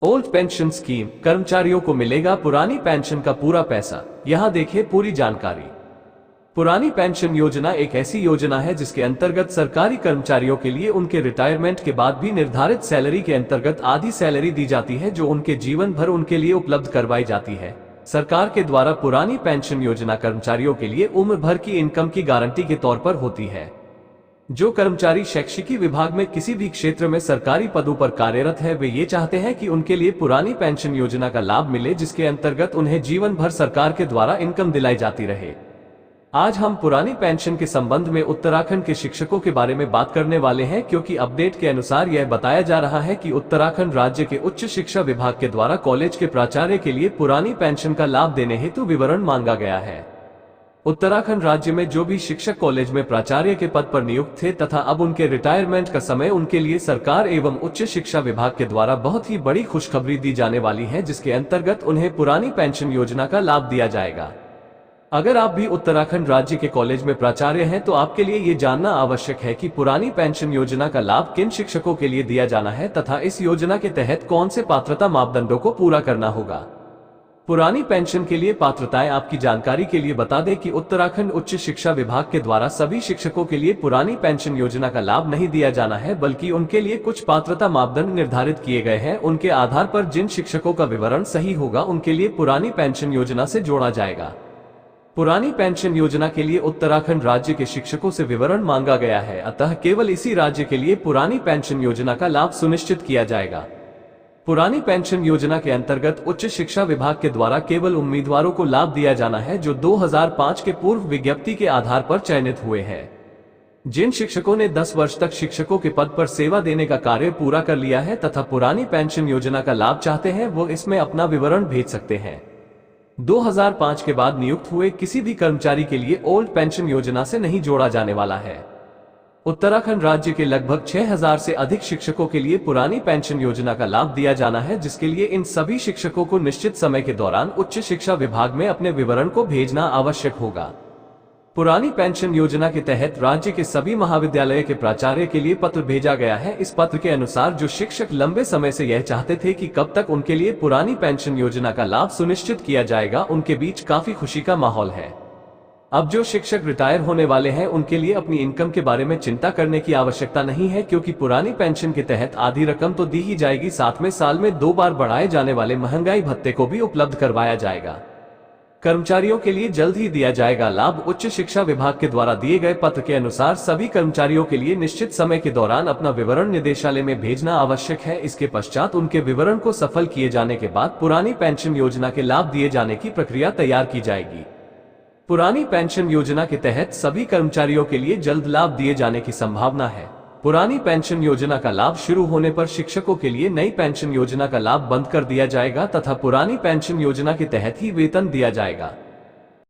Old pension scheme, कर्मचारियों को मिलेगा पुरानी पेंशन का पूरा पैसा। यहाँ देखिए पूरी जानकारी। पुरानी पेंशन योजना एक ऐसी योजना है जिसके अंतर्गत सरकारी कर्मचारियों के लिए उनके रिटायरमेंट के बाद भी निर्धारित सैलरी के अंतर्गत आधी सैलरी दी जाती है, जो उनके जीवन भर उनके लिए उपलब्ध करवाई जाती है। सरकार के द्वारा पुरानी पेंशन योजना कर्मचारियों के लिए उम्र भर की इनकम की गारंटी के तौर पर होती है। जो कर्मचारी शैक्षिकी विभाग में किसी भी क्षेत्र में सरकारी पदों पर कार्यरत है, वे ये चाहते हैं कि उनके लिए पुरानी पेंशन योजना का लाभ मिले, जिसके अंतर्गत उन्हें जीवन भर सरकार के द्वारा इनकम दिलाई जाती रहे। आज हम पुरानी पेंशन के संबंध में उत्तराखंड के शिक्षकों के बारे में बात करने वाले हैं, क्योंकि अपडेट के अनुसार यह बताया जा रहा है कि उत्तराखंड राज्य के उच्च शिक्षा विभाग के द्वारा कॉलेज के प्राचार्य के लिए पुरानी पेंशन का लाभ देने हेतु विवरण मांगा गया है। उत्तराखंड राज्य में जो भी शिक्षक कॉलेज में प्राचार्य के पद पर नियुक्त थे तथा अब उनके रिटायरमेंट का समय, उनके लिए सरकार एवं उच्च शिक्षा विभाग के द्वारा बहुत ही बड़ी खुशखबरी दी जाने वाली है, जिसके अंतर्गत उन्हें पुरानी पेंशन योजना का लाभ दिया जाएगा। अगर आप भी उत्तराखंड राज्य के कॉलेज में प्राचार्य हैं, तो आपके लिए ये जानना आवश्यक है कि पुरानी पेंशन योजना का लाभ किन शिक्षकों के लिए दिया जाना है तथा इस योजना के तहत कौन से पात्रता मापदंडों को पूरा करना होगा। पुरानी पेंशन के लिए पात्रताएं, आपकी जानकारी के लिए बता दें कि उत्तराखंड उच्च शिक्षा विभाग के द्वारा सभी शिक्षकों के लिए पुरानी पेंशन योजना का लाभ नहीं दिया जाना है, बल्कि उनके लिए कुछ पात्रता मापदंड निर्धारित किए गए हैं। उनके आधार पर जिन शिक्षकों का विवरण सही होगा, उनके लिए पुरानी पेंशन योजना से जोड़ा जाएगा। पुरानी पेंशन योजना के लिए उत्तराखंड राज्य के शिक्षकों से विवरण मांगा गया है, अतः केवल इसी राज्य के लिए पुरानी पेंशन योजना का लाभ सुनिश्चित किया जाएगा। पुरानी पेंशन योजना के अंतर्गत उच्च शिक्षा विभाग के द्वारा केवल उम्मीदवारों को लाभ दिया जाना है जो 2005 के पूर्व विज्ञप्ति के आधार पर चयनित हुए हैं। जिन शिक्षकों ने 10 वर्ष तक शिक्षकों के पद पर सेवा देने का कार्य पूरा कर लिया है तथा पुरानी पेंशन योजना का लाभ चाहते हैं, वो इसमें अपना विवरण भेज सकते हैं। 2005 के बाद नियुक्त हुए किसी भी कर्मचारी के लिए ओल्ड पेंशन योजना से नहीं जोड़ा जाने वाला है। उत्तराखंड राज्य के लगभग 6000 से अधिक शिक्षकों के लिए पुरानी पेंशन योजना का लाभ दिया जाना है, जिसके लिए इन सभी शिक्षकों को निश्चित समय के दौरान उच्च शिक्षा विभाग में अपने विवरण को भेजना आवश्यक होगा। पुरानी पेंशन योजना के तहत राज्य के सभी महाविद्यालय के प्राचार्य के लिए पत्र भेजा गया है। इस पत्र के अनुसार जो शिक्षक लंबे समय से यह चाहते थे कि कब तक उनके लिए पुरानी पेंशन योजना का लाभ सुनिश्चित किया जाएगा, उनके बीच काफी खुशी का माहौल है। अब जो शिक्षक रिटायर होने वाले हैं, उनके लिए अपनी इनकम के बारे में चिंता करने की आवश्यकता नहीं है, क्योंकि पुरानी पेंशन के तहत आधी रकम तो दी ही जाएगी, साथ में साल में 2 बार बढ़ाए जाने वाले महंगाई भत्ते को भी उपलब्ध करवाया जाएगा। कर्मचारियों के लिए जल्द ही दिया जाएगा लाभ। उच्च शिक्षा विभाग के द्वारा दिए गए पत्र के अनुसार सभी कर्मचारियों के लिए निश्चित समय के दौरान अपना विवरण निदेशालय में भेजना आवश्यक है। इसके पश्चात उनके विवरण को सफल किए जाने के बाद पुरानी पेंशन योजना के लाभ दिए जाने की प्रक्रिया तैयार की जाएगी। पुरानी पेंशन योजना के तहत सभी कर्मचारियों के लिए जल्द लाभ दिए जाने की संभावना है। पुरानी पेंशन योजना का लाभ शुरू होने पर शिक्षकों के लिए नई पेंशन योजना का लाभ बंद कर दिया जाएगा तथा पुरानी पेंशन योजना के तहत ही वेतन दिया जाएगा।